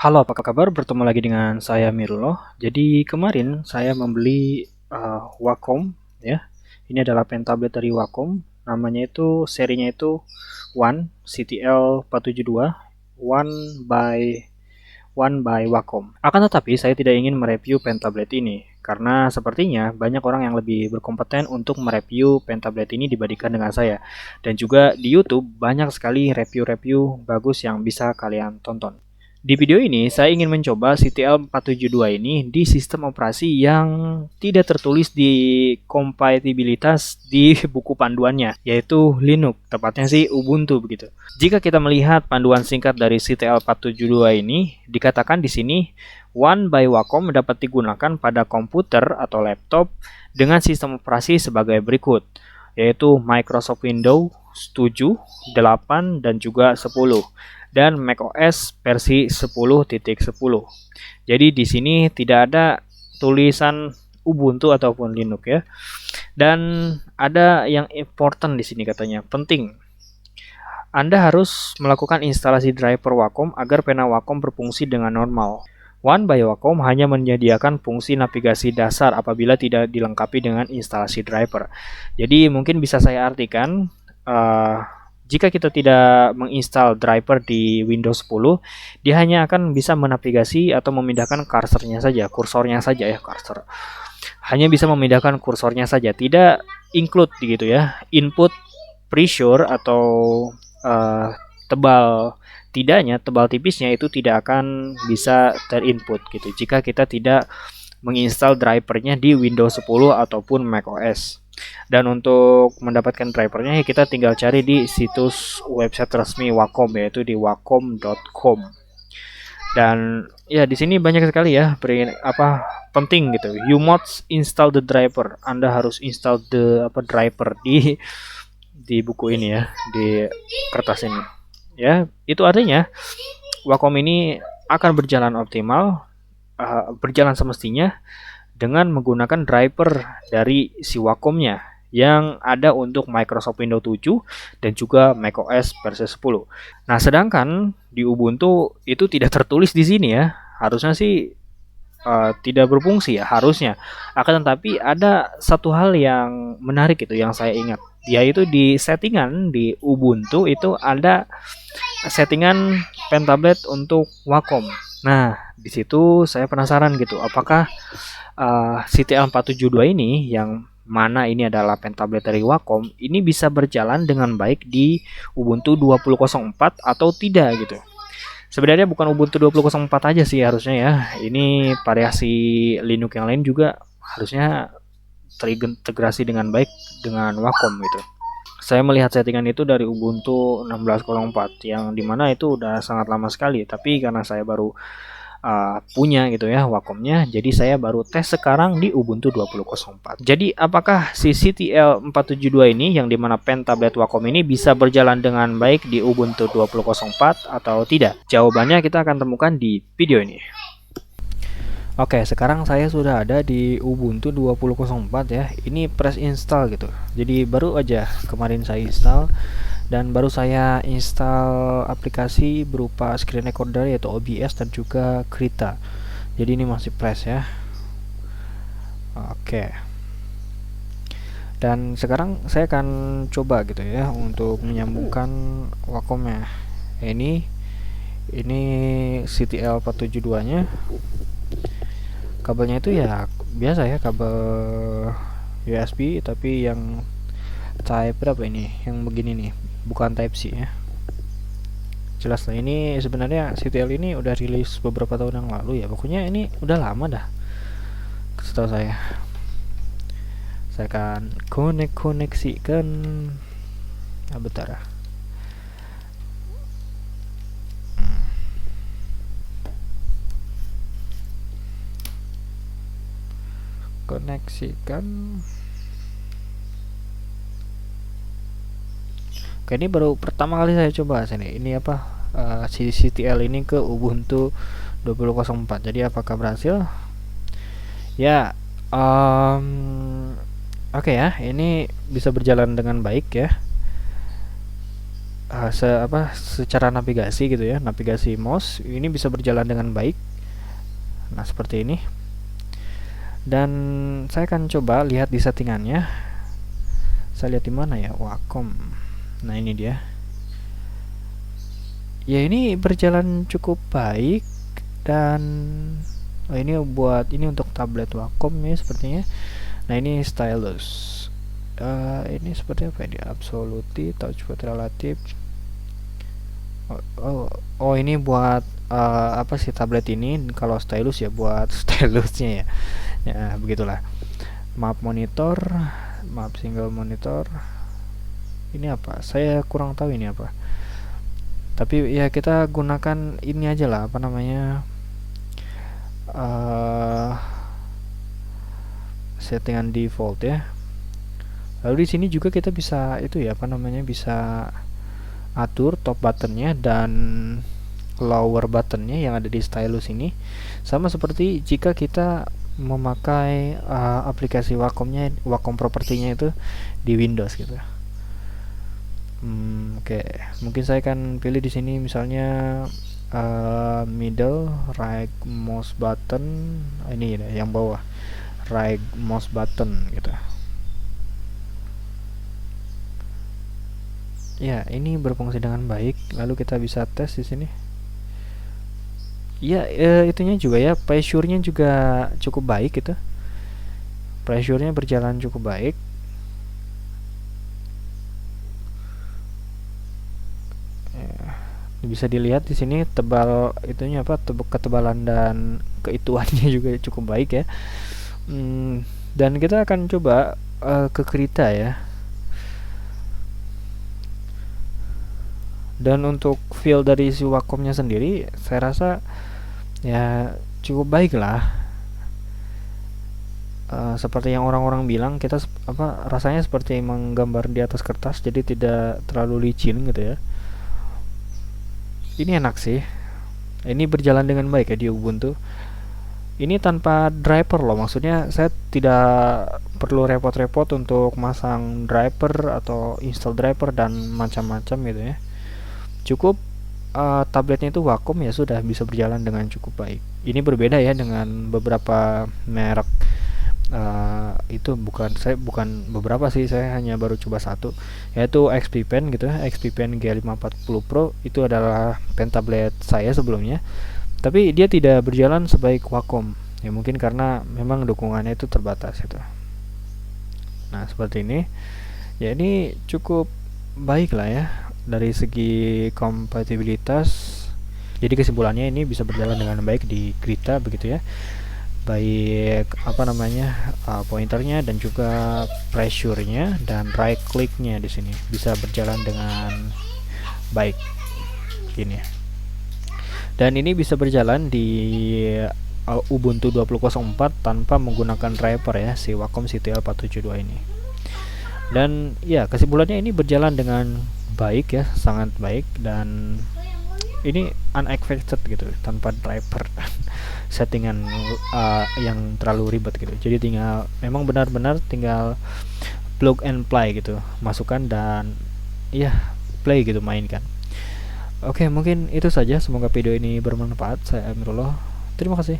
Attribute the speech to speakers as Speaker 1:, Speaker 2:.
Speaker 1: Halo, apa kabar? Bertemu lagi dengan saya Mirullah. Jadi kemarin saya membeli Wacom ya. Ini adalah pen tablet dari Wacom. Namanya itu serinya itu One CTL 472 One by Wacom. Akan tetapi saya tidak ingin mereview pen tablet ini karena sepertinya banyak orang yang lebih berkompeten untuk mereview pen tablet ini dibandingkan dengan saya. Dan juga di YouTube banyak sekali review-review bagus yang bisa kalian tonton. Di video ini, saya ingin mencoba CTL472 ini di sistem operasi yang tidak tertulis di kompatibilitas di buku panduannya, yaitu Linux, tepatnya sih Ubuntu begitu. Jika kita melihat panduan singkat dari CTL472 ini, dikatakan di sini One by Wacom dapat digunakan pada komputer atau laptop dengan sistem operasi sebagai berikut, yaitu Microsoft Windows 7, 8, dan juga 10 dan macOS versi 10.10. Jadi di sini tidak ada tulisan Ubuntu ataupun Linux ya. Dan ada yang important di sini katanya, penting. Anda harus melakukan instalasi driver Wacom agar pena Wacom berfungsi dengan normal. One by Wacom hanya menyediakan fungsi navigasi dasar apabila tidak dilengkapi dengan instalasi driver. Jadi mungkin bisa saya artikan, jika kita tidak menginstal driver di Windows 10, dia hanya akan bisa menavigasi atau memindahkan kursornya saja, kursor. Hanya bisa memindahkan kursornya saja, tidak include gitu ya, input pressure atau tebal tebal tipisnya itu tidak akan bisa terinput gitu jika kita tidak menginstal drivernya di Windows 10 ataupun macOS. Dan untuk mendapatkan drivernya kita tinggal cari di situs website resmi Wacom, yaitu di wacom.com. Dan ya di sini banyak sekali ya penting gitu. You must install the driver. Anda harus install driver di buku ini ya, di kertas ini. Ya, itu artinya Wacom ini akan berjalan optimal, berjalan semestinya dengan menggunakan driver dari si Wacom-nya yang ada untuk Microsoft Windows 7 dan juga macOS versi 10. Nah, sedangkan di Ubuntu itu tidak tertulis di sini ya. Harusnya sih tidak berfungsi ya, harusnya. Akan tetapi ada satu hal yang menarik itu yang saya ingat, yaitu di settingan di Ubuntu itu ada settingan pen tablet untuk Wacom. Nah, di situ saya penasaran gitu, apakah CTL472 ini yang mana ini adalah pen tablet dari Wacom ini bisa berjalan dengan baik di Ubuntu 20.04 atau tidak gitu. Sebenarnya bukan Ubuntu 20.04 aja sih harusnya ya. Ini variasi Linux yang lain juga harusnya terintegrasi dengan baik dengan Wacom gitu. Saya melihat settingan itu dari Ubuntu 16.04 yang dimana itu udah sangat lama sekali, tapi karena saya baru punya gitu ya Wacomnya, jadi saya baru tes sekarang di Ubuntu 20.04. Jadi apakah si CTL472 ini yang dimana pen tablet Wacom ini bisa berjalan dengan baik di Ubuntu 20.04 atau tidak? Jawabannya kita akan temukan di video ini. Oke, sekarang saya sudah ada di Ubuntu 20.04 ya. Ini press install gitu. Jadi baru aja kemarin saya install dan baru saya install aplikasi berupa screen recorder yaitu OBS dan juga Krita. Jadi ini masih press ya. Oke. Dan sekarang saya akan coba gitu ya untuk menyambungkan Wacom-nya. Ini CTL 472-nya. Kabelnya itu ya biasa ya, kabel USB tapi yang type berapa ini, yang begini nih, bukan type C ya. Jelas lah, ini sebenarnya CTL ini udah rilis beberapa tahun yang lalu ya, pokoknya ini udah lama dah setahu saya. Saya akan koneksikan bentar. Koneksikan. Oke, ini baru pertama kali saya coba sini. Ini si CTL ini ke Ubuntu 20.04. Jadi apakah berhasil? Ya, oke ya, ini bisa berjalan dengan baik ya. secara navigasi gitu ya, navigasi mouse ini bisa berjalan dengan baik. Nah, seperti ini. Dan saya akan coba lihat di settingannya. Saya lihat di mana ya, Wacom. Nah, ini dia. Ya, ini berjalan cukup baik. Dan ini untuk tablet Wacom ya sepertinya. Nah, ini stylus. Ini seperti apa ini? Absolute, touchpad relatif. Ini buat apa sih tablet ini? Kalau stylus ya buat stylusnya ya. Ya, begitulah. Map monitor, map single monitor. Ini apa? Saya kurang tahu ini apa. Tapi ya kita gunakan ini aja lah, apa namanya? Settingan default ya. Lalu di sini juga kita bisa itu ya, apa namanya? Bisa atur top buttonnya dan lower buttonnya yang ada di stylus ini, sama seperti jika kita memakai aplikasi Wacom propertinya itu di Windows gitu. Oke. Mungkin saya akan pilih di sini misalnya middle right mouse button, ini ya, yang bawah right mouse button gitu. Ya, ini berfungsi dengan baik. Lalu kita bisa tes di sini. Ya, itunya juga ya, pressure-nya juga cukup baik gitu. Pressure-nya berjalan cukup baik. Bisa dilihat di sini tebal itunya apa, ketebalan dan keituannya juga cukup baik ya. Dan kita akan coba ke Krita ya. Dan untuk feel dari si Wacomnya sendiri, saya rasa ya cukup baik lah. Seperti yang orang-orang bilang, kita rasanya seperti menggambar di atas kertas, jadi tidak terlalu licin gitu ya. Ini enak sih. Ini berjalan dengan baik ya di Ubuntu. Ini tanpa driver loh, maksudnya saya tidak perlu repot-repot untuk masang driver atau install driver dan macam-macam gitu ya. Cukup tabletnya itu Wacom ya sudah bisa berjalan dengan cukup baik. Ini berbeda ya dengan beberapa merek. Itu bukan beberapa sih, saya hanya baru coba satu, yaitu XP Pen gitu ya. XP Pen G540 Pro itu adalah pen tablet saya sebelumnya, tapi dia tidak berjalan sebaik Wacom ya, mungkin karena memang dukungannya itu terbatas itu. Nah, seperti ini ya, ini cukup baik lah ya dari segi kompatibilitas. Jadi kesimpulannya ini bisa berjalan dengan baik di Krita begitu ya, baik apa namanya pointernya dan juga pressure-nya dan right click-nya di sini bisa berjalan dengan baik gini ya. Dan ini bisa berjalan di Ubuntu 20.04 tanpa menggunakan driver ya, si Wacom CTL 472 ini. Dan ya kesimpulannya ini berjalan dengan baik ya, sangat baik, dan ini unexpected gitu tanpa driver settingan yang terlalu ribet gitu. Jadi memang benar-benar tinggal plug and play gitu, masukkan dan ya play gitu, mainkan. Oke, mungkin itu saja, semoga video ini bermanfaat. Saya Amirullah, terima kasih.